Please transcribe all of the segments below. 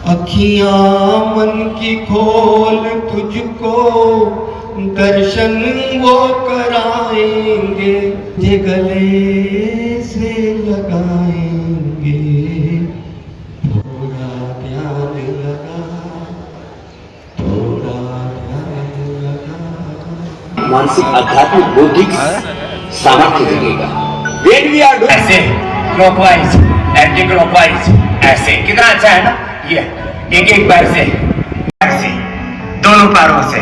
अखियां मन की खोल तुझको दर्शन वो कराएंगे, ये गले से लगाएंगे, थोड़ा ध्यान लगा, थोड़ा ध्यान लगा। मानसिक आध्यात्मिक बौद्धिक सामर्थ्य दिखेगा। ऐसे क्लॉकवाइज एंटी क्लॉकवाइज ऐसे कितना अच्छा है ना। ये एक बार से दोनों पैरों से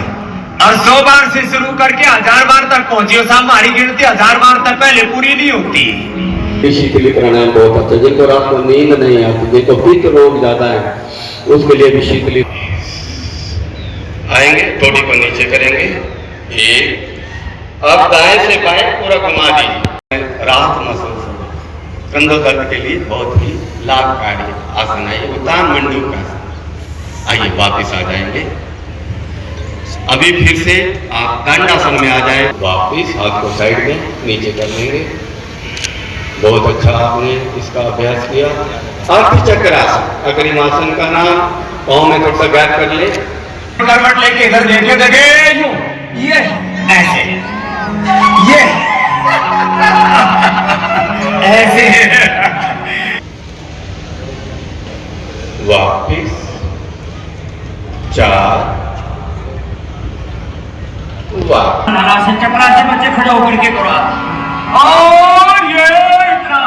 और 100 बार से शुरू करके 1000 बार तक पहुंची। और हमारी गिनती 1000 बार तक पहले पूरी नहीं होती। शीतली प्राणायाम बहुत अच्छा, जिनको रात को नींद नहीं आती, जिनको पित्त रोग ज्यादा है, उसके लिए भी शीतली आएंगे। थोड़ी को नीचे करेंगे। एक, अब दाएं से बाएं पूरा घुमा दीजिए। राहत महसूस हो। कंधों दर्द के लिए बहुत ही लाभकारी आसन है ये, उत्तान मंडूक का आसन। आइए वापस आ जाएंगे। अभी फिर से आप दंडासन में आ जाए। वापस हाथ को साइड में नीचे कर लेंगे। बहुत अच्छा आपने इसका अभ्यास किया। अर्थ चक्रासन, अग्रिमासन का नाम। पाँव में थोड़ा सा गैप कर ले। करवट लेके इधर देखे यूं, ये ऐसे, ये ऐसे वापिस 4 नारासन चपरासन बच्चे खड़े होकर के करो। और ये इतना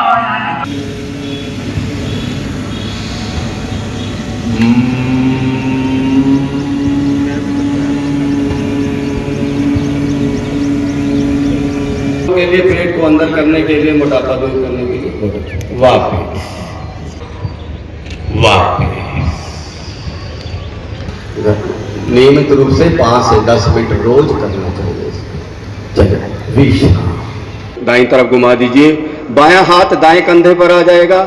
के लिए, पेट को अंदर करने के लिए, मोटापा दूर करने के लिए। वापिस नियमित रूप से 5 से 10 मिनट रोज करना चाहिए। चलिए विश्राम। दाईं तरफ घुमा दीजिए। बायां हाथ दाएं कंधे पर आ जाएगा।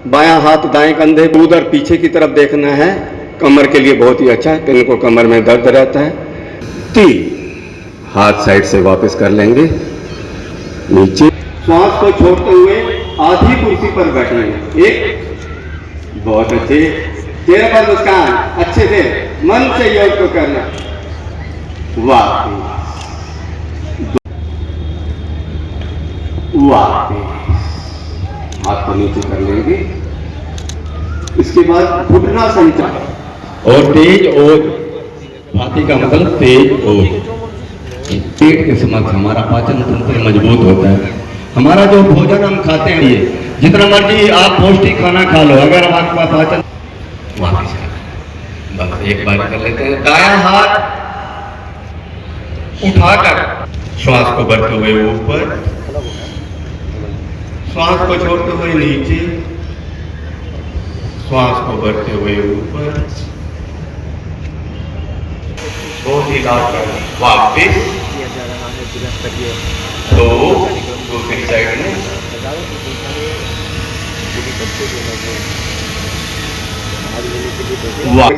बायां हाथ दाएं कंधे, उधर पीछे की तरफ देखना है। कमर के लिए बहुत ही अच्छा है, इनको कमर में दर्द रहता है। 3, हाथ साइड से वापस कर लेंगे नीचे। श्वास को छोड़ते हुए आधी कुर्सी पर बैठेंगे। 1, बहुत अच्छे। चेहरे पर मुस्कान, अच्छे से मन से योग को करना। वापिस हाथ को नीचे कर लेंगे। इसके बाद घुटना संचार और तेज ओज। भाती का मतलब तेज ओज। पेट के समक्ष हमारा पाचन तंत्र मजबूत होता है। हमारा जो भोजन हम खाते हैं, ये जितना मर्जी आप पौष्टिक खाना खा लो, अगर आपका पाचन वापिस बस एक बार कर लेते हैं। दायां हाथ उठाकर श्वास को भरते हुए ऊपर, श्वास को छोड़ते हुए नीचे, श्वास को भरते हुए ऊपर। बहुत ही लाभकारी। वापिस 2, दूसरी साइड में।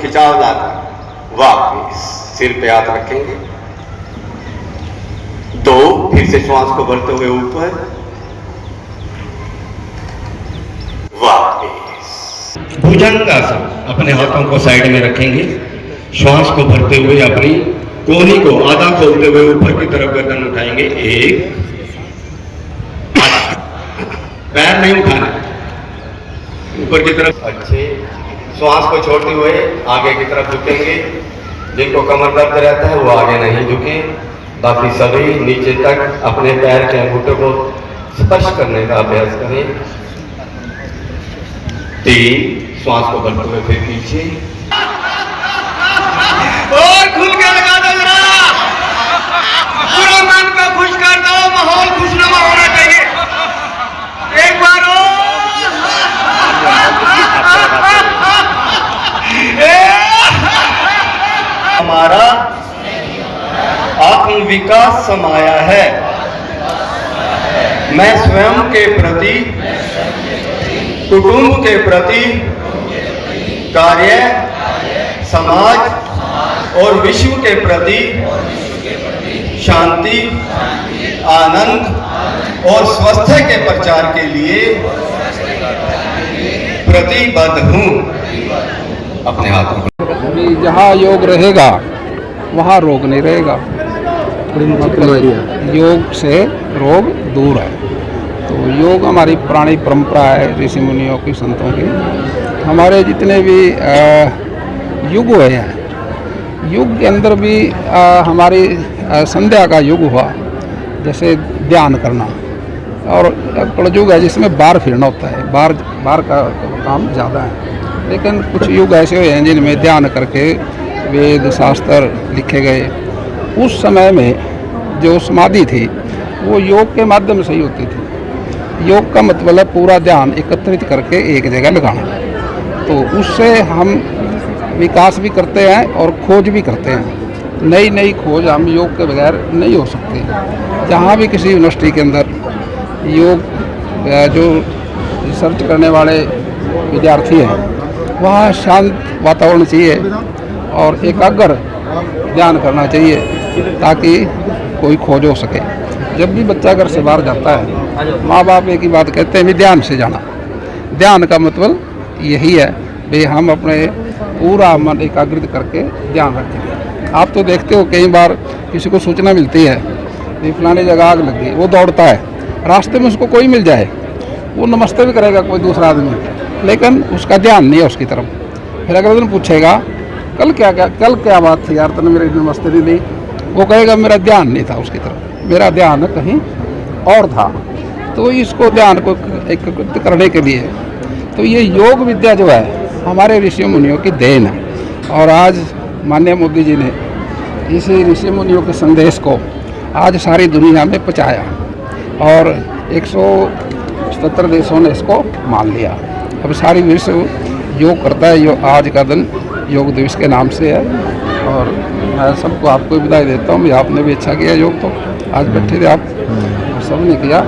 खिंचाव लाकर वापिस सिर पे हाथ रखेंगे। 2, फिर से श्वास को भरते हुए ऊपर। वापिस भुजंगासन, अपने हाथों को साइड में रखेंगे। श्वास को भरते हुए अपनी कोहनी को आधा खोलते हुए ऊपर की तरफ गर्दन उठाएंगे। 1, पैर नहीं उठाना, ऊपर की तरफ। अच्छे। श्वास को छोड़ते हुए आगे की तरफ झुकेंगे। जिनको कमर दर्द रहता है वो आगे नहीं झुके। बाकी सभी नीचे तक अपने पैर के अंगूठों को स्पर्श करने का अभ्यास करें। 3, श्वास को भरते हुए फिर पीछे। और खुल के लगा दो जरा, पूरा मन को खुश कर दो। माहौल खुशनुमा होना चाहिए। एक बार हमारा आत्म विकास समाया है। मैं स्वयं के प्रति, कुटुंब के प्रति, कार्य, समाज और विश्व के प्रति शांति, आनंद और स्वास्थ्य के प्रचार के लिए प्रतिबद्ध हूँ। अपने हाथ में जहाँ योग रहेगा वहाँ रोग नहीं रहेगा। योग से रोग दूर है। तो योग हमारी पुरानी परंपरा है, ऋषि मुनियों की, संतों की। हमारे जितने भी युग हुए हैं, युग के अंदर भी हमारी संध्या का युग हुआ, जैसे ध्यान करना, और कलयुग है जिसमें बाहर फिरना होता है, बाहर का काम ज़्यादा है। लेकिन कुछ युग ऐसे हुए हैं जिनमें ध्यान करके वेद शास्त्र लिखे गए। उस समय में जो समाधि थी वो योग के माध्यम से ही होती थी। योग का मतलब है पूरा ध्यान एकत्रित करके एक जगह लगाना। तो उससे हम विकास भी करते हैं और खोज भी करते हैं। नई नई खोज हम योग के बगैर नहीं हो सकती। जहाँ भी किसी यूनिवर्सिटी के अंदर योग जो रिसर्च करने वाले विद्यार्थी हैं, वहाँ शांत वातावरण चाहिए और एकाग्र ध्यान करना चाहिए ताकि कोई खोज हो सके। जब भी बच्चा घर से बाहर जाता है, माँ बाप एक ही बात कहते हैं भी ध्यान से जाना। ध्यान का मतलब यही है कि हम अपने पूरा मन एकाग्रित करके ध्यान रखें। आप तो देखते हो कई बार किसी को सूचना मिलती है कि फलानी जगह आग लग गई, वो दौड़ता है, रास्ते में उसको कोई मिल जाए वो नमस्ते भी करेगा कोई दूसरा आदमी, लेकिन उसका ध्यान नहीं है उसकी तरफ। फिर अगले दिन पूछेगा कल क्या बात थी यार, तूने मेरे नमस्ते नहीं दी, वो कहेगा मेरा ध्यान नहीं था उसकी तरफ, मेरा ध्यान कहीं और था। तो इसको ध्यान को एकीकृत करने के लिए तो ये योग विद्या जो है हमारे ऋषि मुनियों की देन है। और आज माननीय मोदी जी ने इसी ऋषि मुनियों के संदेश को आज सारी दुनिया में पहुँचाया और 177 देशों ने इसको मान लिया। अब सारी विश्व योग करता है। आज का दिन योग दिवस के नाम से है और मैं सबको आपको बधाई देता हूँ। आपने भी अच्छा किया योग, तो आज बैठे थे आप, सबने किया,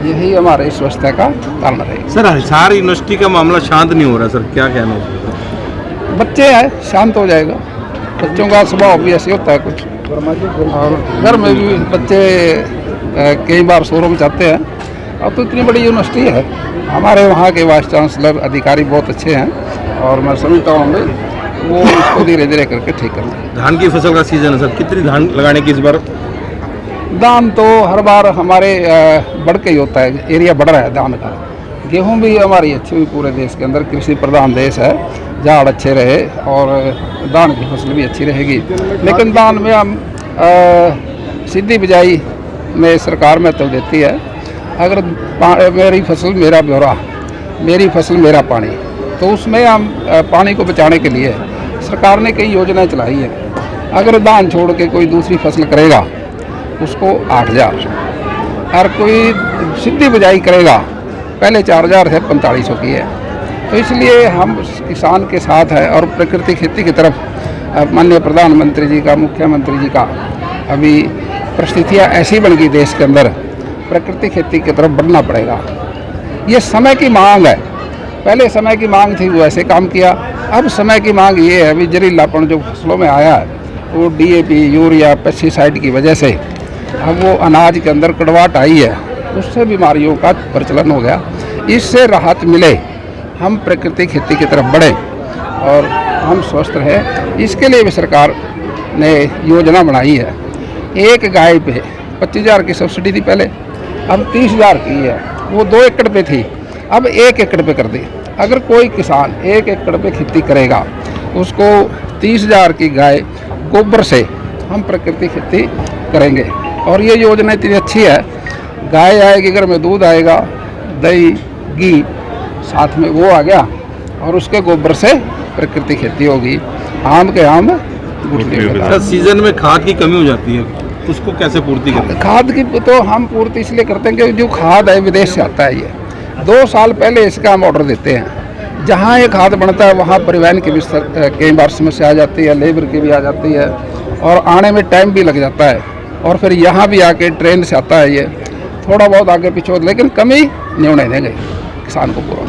यही हमारे स्वस्थता का कारण रहेगा। सर, हिसार यूनिवर्सिटी का मामला शांत नहीं हो रहा सर, क्या कहना है? बच्चे हैं, शांत हो जाएगा। बच्चों का स्वभाव भी ऐसे होता है कुछ, और घर में भी बच्चे कई बार शोरों में जाते हैं। अब तो इतनी बड़ी यूनिवर्सिटी है, हमारे वहाँ के वाइस चांसलर अधिकारी बहुत अच्छे हैं और मैं समझता हूँ वो इसको धीरे धीरे करके ठीक कर दें। धान की फसल का सीजन है सर, कितनी धान लगाने की इस बार? धान तो हर बार हमारे बढ़ के ही होता है, एरिया बढ़ रहा है धान का। गेहूं भी हमारी अच्छी हुई, पूरे देश के अंदर कृषि प्रधान देश है, झाड़ अच्छे रहे और धान की फसल भी अच्छी रहेगी। लेकिन धान में हम सीधी बिजाई में सरकार महत्व देती है। अगर मेरी फसल मेरा ब्यौरा, मेरी फसल मेरा पानी, तो उसमें हम पानी को बचाने के लिए सरकार ने कई योजनाएं चलाई है। अगर धान छोड़ के कोई दूसरी फसल करेगा उसको 8,000, और कोई सीधी बिजाई करेगा पहले 4,000 से 4500 की है। तो इसलिए हम किसान के साथ है और प्रकृति खेती की तरफ माननीय प्रधानमंत्री जी का, मुख्यमंत्री जी का अभी परिस्थितियाँ ऐसी बन गई देश के अंदर, प्रकृति खेती की तरफ बढ़ना पड़ेगा। ये समय की मांग है। पहले समय की मांग थी, वो ऐसे काम किया। अब समय की मांग ये है भी जहरीलापन जो फसलों में आया है, वो DAP, यूरिया, पेस्टिसाइड की वजह से अब वो अनाज के अंदर कड़वाहट आई है, उससे बीमारियों का प्रचलन हो गया। इससे राहत मिले, हम प्रकृति खेती की तरफ बढ़ें और हम स्वस्थ रहें, इसके लिए भी सरकार ने योजना बनाई है। एक गाय पे 25,000 की सब्सिडी थी पहले, अब 30,000 की है। वो 2 एकड़ पे थी, अब 1 एकड़ पे कर दी। अगर कोई किसान 1 एकड़ पे खेती करेगा, उसको 30,000 की गाय गोबर से हम प्रकृति खेती करेंगे। और ये योजना इतनी अच्छी है, गाय आएगी, घर में दूध आएगा, दही, घी, साथ में वो आ गया और उसके गोबर से प्रकृति खेती होगी। आम के आम, सर, सीजन में खाद की कमी हो जाती है, उसको कैसे पूर्ति करें? खाद की तो हम पूर्ति इसलिए करते हैं कि जो खाद है विदेश से आता है। ये 2 साल पहले इसका हम ऑर्डर देते हैं। जहाँ ये खाद बनता है वहाँ परिवहन की भी कई बार समस्या आ जाती है, लेबर की भी आ जाती है और आने में टाइम भी लग जाता है। और फिर यहाँ भी आके ट्रेन से आता है, ये थोड़ा बहुत आगे पीछे, लेकिन कमी नहीं होने देंगे किसान को पूरा।